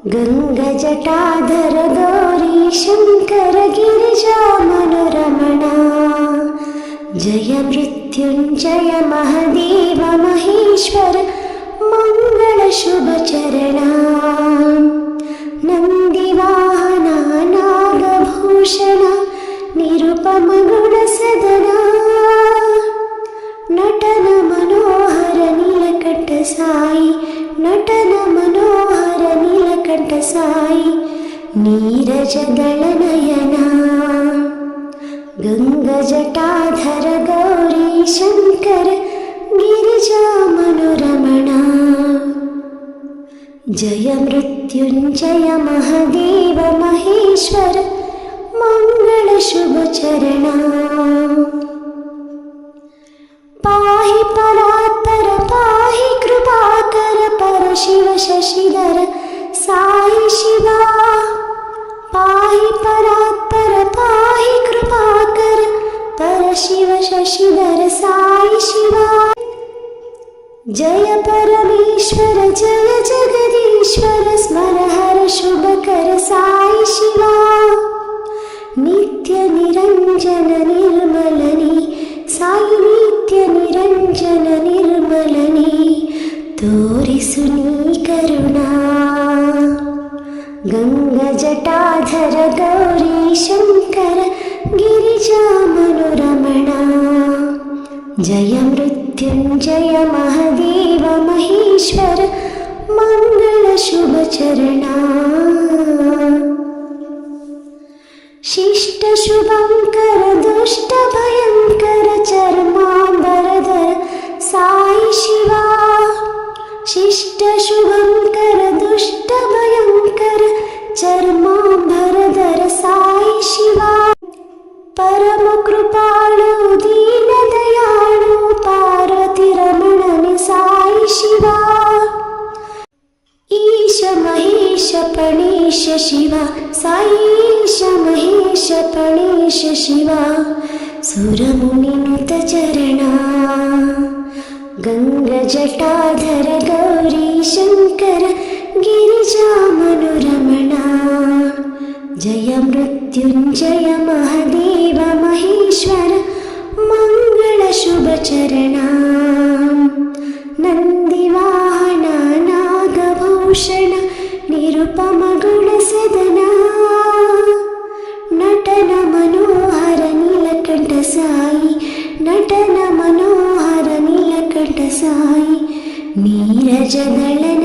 गङ्गजटाधर गौरी शङ्कर गिरिजामनुरमणा जय मृत्युञ्जय महदेव महेश्वर मङ्गलशुभचरणा नन्दिवाहना नागभूषण निरुपमगुणसदना नटन मनोहर नीलकण्ठ साई नटन मनोहर नीलकण्ठ साई नीरजदलनयना गङ्गजटाधर गौरी शङ्कर गिरिजामनुरमणा जय मृत्युञ्जय महदेव महेश्वर मङ्गलशुभचरणा पाहि परात्पर पाहि कृपाकर परशिव शशिधर साई शिवा पाहि परात्पर पाहि कृपाकर परशिव शशिधर साई शिवा जय परमेश्वर जय जगदीश्वर स्मर हर शुभकर साई शिवा नित्य निरंजन निर्मलनी साई नित्य निरंजन निर्मलनी तोरिसु नी करुणा गङ्गजटाधर गौरी शङ्कर गिरिजामनुरमणा जय मृत्युञ्जय महदेव महेश्वर मङ्गलशुभचरणा शिष्ट शुभंकर दुष्ट भयंकर चर्मांबरधर साई शिवा शिष्ट शुभंकर दुष्ट भयंकर चर्मांबरधर साई शिवा परम कृपाळु दीन दयाळु पार्वती रमण साई शिवा ईश महेश पणेश शिवा साईश महेश पणेश शिवा सुरमुनिनुत चरणा गङ्गजटाधर गौरी शङ्कर गिरिजामनुरमणा जय मृत्युञ्जय महदेव महेश्वर मङ्गलशुभचरणा नन्दिवाहना नागभूषण निरुपमगुणसदना नटन मनोहर नीलकण्ठ साई नटन मनोहर नीलकण्ठ साई नीरजदलन